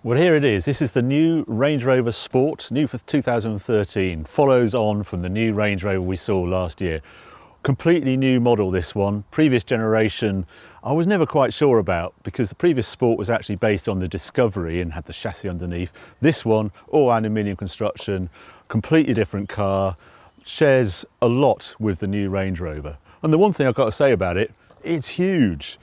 Well, here it is. This is the new Range Rover Sport, new for 2013. Follows on from the new Range Rover we saw last year. Completely new model, this one. Previous generation, I was never quite sure about because the previous Sport was actually based on the Discovery and had the chassis underneath. This one, all aluminium construction, completely different car, shares a lot with the new Range Rover. And the one thing I've got to say about it, it's huge.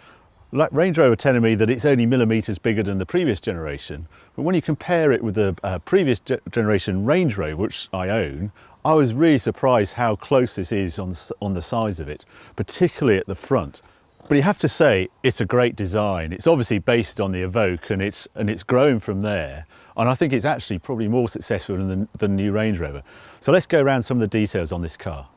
Like Range Rover telling me that it's only millimetres bigger than the previous generation, but when you compare it with the previous generation Range Rover, which I own, I was really surprised how close this is on the size of it, particularly at the front. But you have to say it's a great design. It's obviously based on the Evoque and it's grown from there. And I think it's actually probably more successful than the new Range Rover. So let's go around some of the details on this car.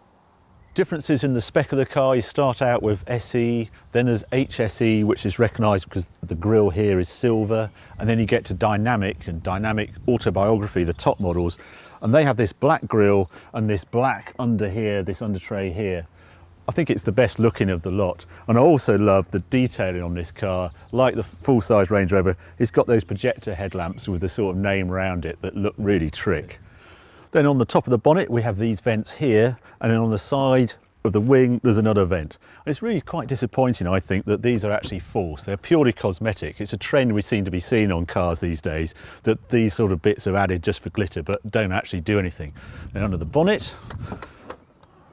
Differences in the spec of the car, you start out with SE, then there's HSE, which is recognised because the grille here is silver, and then you get to Dynamic and Dynamic Autobiography, the top models, and they have this black grille and this black under here, this under tray here. I think it's the best looking of the lot, and I also love the detailing on this car. Like the full-size Range Rover, it's got those projector headlamps with the sort of name around it that look really trick. Then on the top of the bonnet we have these vents here, and then on the side of the wing there's another vent. And it's really quite disappointing, I think, that these are actually false. They're purely cosmetic. It's a trend we seem to be seeing on cars these days, that these sort of bits are added just for glitter but don't actually do anything. Then under the bonnet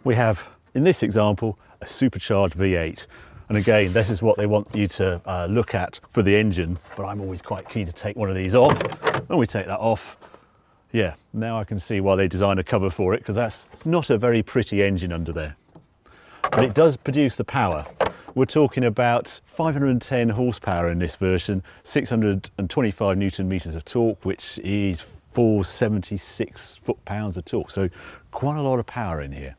we have, in this example, a supercharged V8. And again, this is what they want you to look at for the engine, but I'm always quite keen to take one of these off. When we take that off, yeah, now I can see why they designed a cover for it, because that's not a very pretty engine under there. But it does produce the power. We're talking about 510 horsepower in this version, 625 Newton meters of torque, which is 476 foot-pounds of torque. So quite a lot of power in here.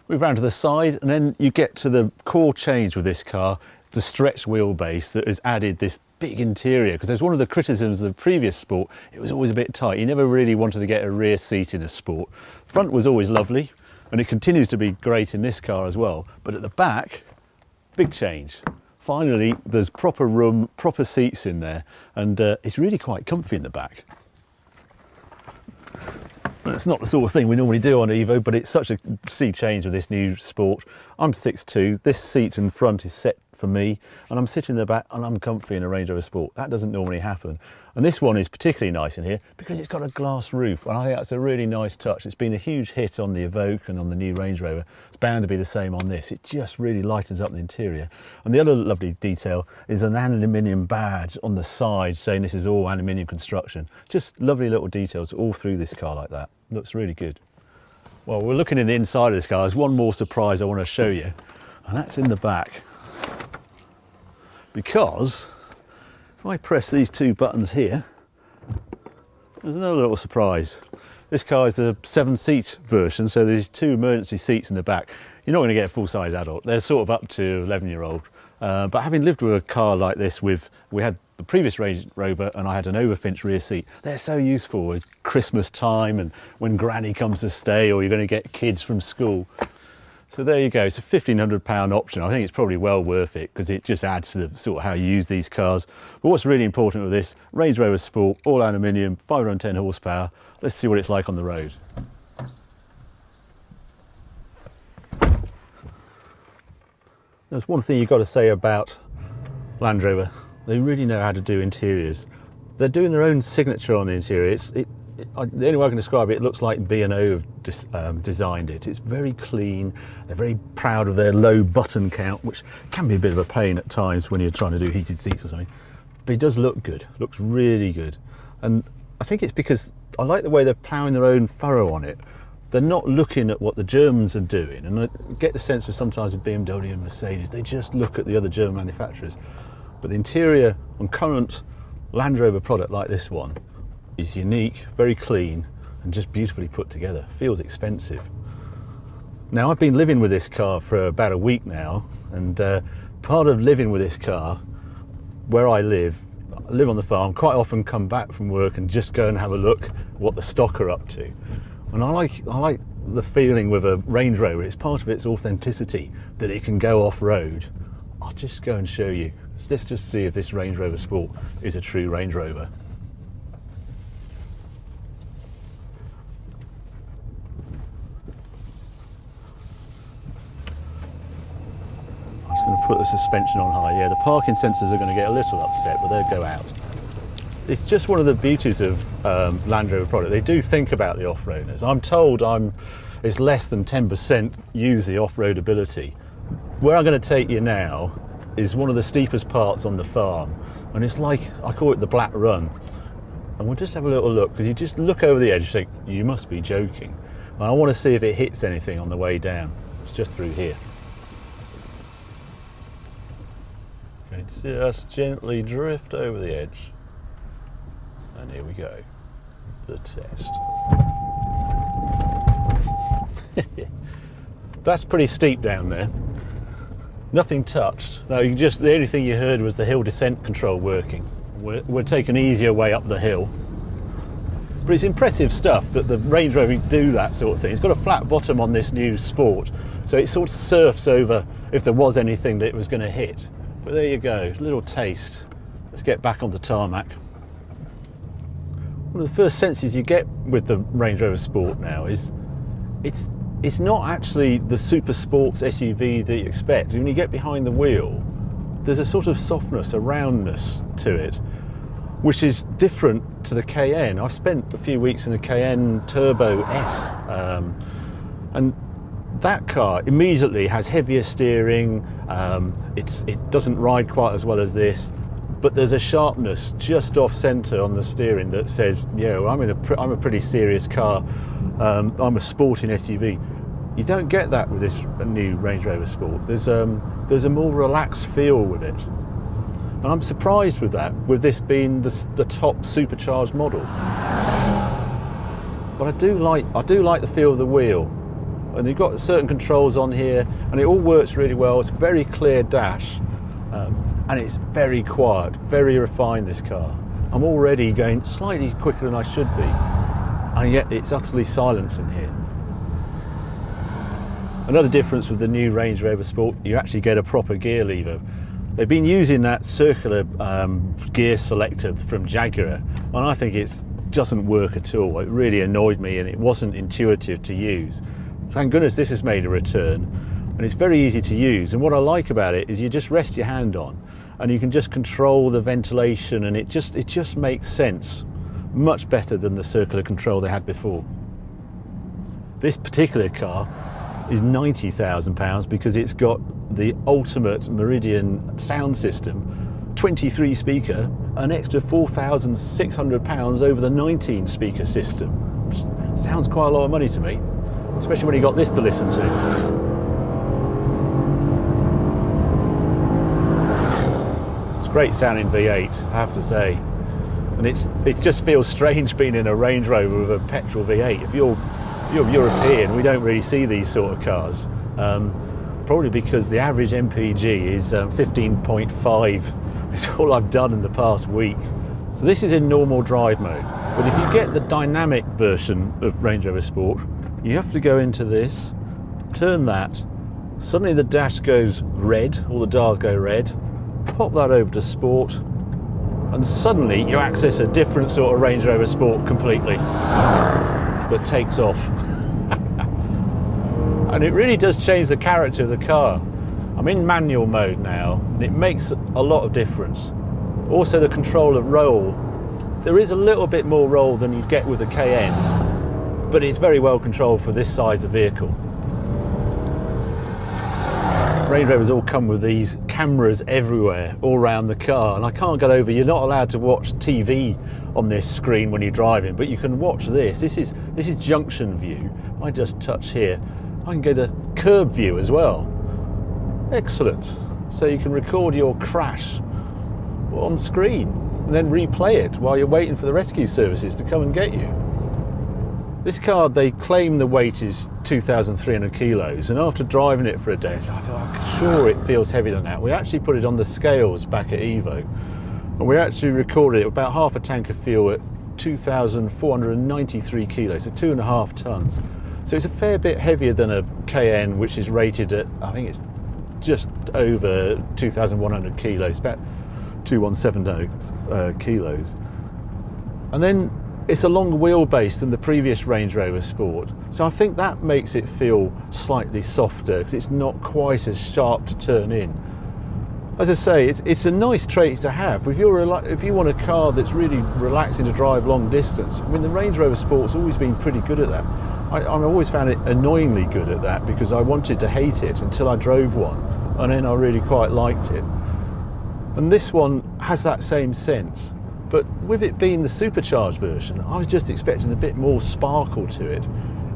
Move around to the side, and then you get to the core change with this car, the stretched wheelbase that has added this big interior, because there's one of the criticisms of the previous Sport, it was always a bit tight. You never really wanted to get a rear seat in a Sport. Front was always lovely, and it continues to be great in this car as well, but at the back, big change. Finally, there's proper room, proper seats in there, and it's really quite comfy in the back. It's not the sort of thing we normally do on Evo, but it's such a sea change with this new Sport. I'm 6'2", this seat in front is set for me, and I'm sitting in the back and I'm comfy in a Range Rover Sport. That doesn't normally happen. And this one is particularly nice in here because it's got a glass roof, and I think that's a really nice touch. It's been a huge hit on the Evoque and on the new Range Rover. It's bound to be the same on this. It just really lightens up the interior. And the other lovely detail is an aluminium badge on the side saying this is all aluminium construction. Just lovely little details all through this car like that. Looks really good. Well, we're looking in the inside of this car. There's one more surprise I want to show you, and that's in the back. Because if I press these two buttons here, there's another little surprise. This car is the 7-seat version, so there's 2 emergency seats in the back. You're not going to get a full-size adult. They're sort of up to 11-year-old. But having lived with a car like this, we had the previous Range Rover and I had an overfinch rear seat. They're so useful at Christmas time and when granny comes to stay, or you're going to get kids from school. So there you go, it's a £1,500 option. I think it's probably well worth it because it just adds to the sort of how you use these cars. But what's really important with this, Range Rover Sport, all aluminium, 510 horsepower. Let's see what it's like on the road. There's one thing you've got to say about Land Rover. They really know how to do interiors. They're doing their own signature on the interior. The only way I can describe it, it looks like B&O have designed it. It's very clean. They're very proud of their low button count, which can be a bit of a pain at times when you're trying to do heated seats or something. But it does look good, looks really good. And I think it's because I like the way they're ploughing their own furrow on it. They're not looking at what the Germans are doing. And I get the sense of sometimes with BMW and Mercedes, they just look at the other German manufacturers. But the interior on current Land Rover product like this one is unique, very clean, and just beautifully put together. Feels expensive. Now, I've been living with this car for about a week now, and part of living with this car, where I live on the farm, quite often come back from work and just go and have a look what the stock are up to. And I like the feeling with a Range Rover. It's part of its authenticity that it can go off-road. I'll just go and show you. Let's just see if this Range Rover Sport is a true Range Rover. put the suspension on high, yeah, the parking sensors are going to get a little upset, but they'll go out. It's just one of the beauties of Land Rover product. They do think about the off-roaders. I'm told it's less than 10% use the off-road ability. Where I'm going to take you now is one of the steepest parts on the farm, and it's like, I call it the Black Run. And we'll just have a little look, because you just look over the edge and think, you must be joking. And I want to see if it hits anything on the way down. It's just through here. Okay, just gently drift over the edge. And here we go, the test. That's pretty steep down there. Nothing touched. No, the only thing you heard was the hill descent control working. We're taking an easier way up the hill. But it's impressive stuff that the Range Rover do that sort of thing. It's got a flat bottom on this new Sport, so it sort of surfs over if there was anything that it was going to hit. But there you go, a little taste. Let's get back on the tarmac. One of the first senses you get with the Range Rover Sport now is it's not actually the super sports SUV that you expect. When you get behind the wheel, there's a sort of softness, a roundness to it, which is different to the Cayenne. I spent a few weeks in the Cayenne Turbo S, and that car immediately has heavier steering. It doesn't ride quite as well as this, but there's a sharpness just off centre on the steering that says, yeah, I'm a pretty serious car. I'm a sporting SUV. You don't get that with this new Range Rover Sport. There's a more relaxed feel with it, and I'm surprised with that, with this being the top supercharged model. But I do like the feel of the wheel, and you've got certain controls on here, and it all works really well. It's a very clear dash, and it's very quiet, very refined, this car. I'm already going slightly quicker than I should be, and yet it's utterly silent in here. Another difference with the new Range Rover Sport, you actually get a proper gear lever. They've been using that circular gear selector from Jaguar, and I think it doesn't work at all. It really annoyed me, and it wasn't intuitive to use. Thank goodness this has made a return, and it's very easy to use. And what I like about it is you just rest your hand on, and you can just control the ventilation, and it just makes sense. Much better than the circular control they had before. This particular car is £90,000 because it's got the ultimate Meridian sound system, 23 speaker, an extra £4,600 over the 19 speaker system. Which sounds quite a lot of money to me, especially when you got this to listen to. It's great sounding V8, I have to say, and it just feels strange being in a Range Rover with a petrol V8. If you're European, we don't really see these sort of cars, probably because the average MPG is 15.5. It's all I've done in the past week. So this is in normal drive mode, but if you get the dynamic version of Range Rover Sport, you have to go into this, turn that, suddenly the dash goes red, all the dials go red, pop that over to Sport, and suddenly you access a different sort of Range Rover Sport completely, that takes off. And it really does change the character of the car. I'm in manual mode now, and it makes a lot of difference. Also the control of roll. There is a little bit more roll than you'd get with the Cayennes, but it's very well controlled for this size of vehicle. Range Rovers all come with these cameras everywhere, all around the car, and I can't get over, you're not allowed to watch TV on this screen when you're driving, but you can watch this. This is junction view. I just touch here. I can go to curb view as well. Excellent. So you can record your crash on screen and then replay it while you're waiting for the rescue services to come and get you. This car, they claim the weight is 2,300 kilos, and after driving it for a day, I thought, I'm sure it feels heavier than that. We actually put it on the scales back at Evo, and we actually recorded it about half a tank of fuel at 2,493 kilos, so 2.5 tons. So it's a fair bit heavier than a Cayenne, which is rated at, I think it's just over 2,100 kilos, about 2,170 kilos. And then it's a longer wheelbase than the previous Range Rover Sport, so I think that makes it feel slightly softer because it's not quite as sharp to turn in. As I say, it's a nice trait to have. If you want a car that's really relaxing to drive long distance, I mean, the Range Rover Sport's always been pretty good at that. I've always found it annoyingly good at that, because I wanted to hate it until I drove one, and then I really quite liked it. And this one has that same sense, but with it being the supercharged version, I was just expecting a bit more sparkle to it.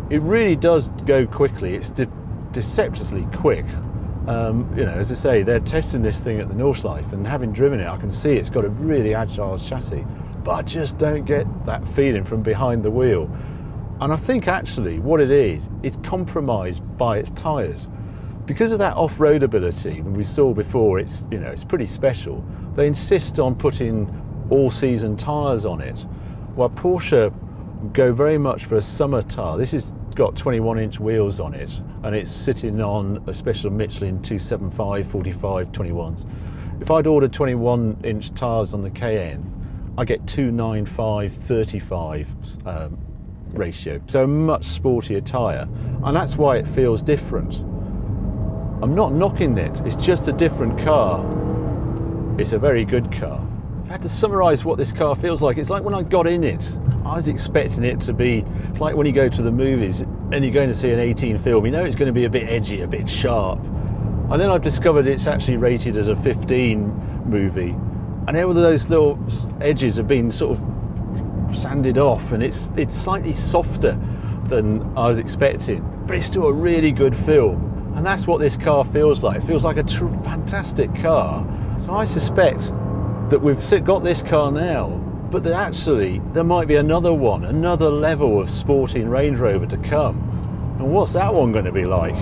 It really does go quickly. It's deceptively quick. You know, as I say, they're testing this thing at the Nordschleife, and having driven it, I can see it's got a really agile chassis, but I just don't get that feeling from behind the wheel. And I think actually what it is, it's compromised by its tyres. Because of that off-road ability that we saw before, it's pretty special. They insist on putting all-season tyres on it, while Porsche go very much for a summer tyre. This has got 21-inch wheels on it, and it's sitting on a special Michelin 275 45 21s. If I'd ordered 21-inch tyres on the Cayenne, I get 295 35 ratio, so a much sportier tyre, and that's why it feels different. I'm not knocking it, it's just a different car. It's a very good car. If I had to summarise what this car feels like, it's like when I got in it, I was expecting it to be like when you go to the movies and you're going to see an 18 film, you know it's going to be a bit edgy, a bit sharp. And then I've discovered it's actually rated as a 15 movie, and all of those little edges have been sort of sanded off, and it's slightly softer than I was expecting, but it's still a really good film. And that's what this car feels like. It feels like a fantastic car. So I suspect that we've got this car now, but that actually there might be another one, another level of sporting Range Rover to come. And what's that one going to be like?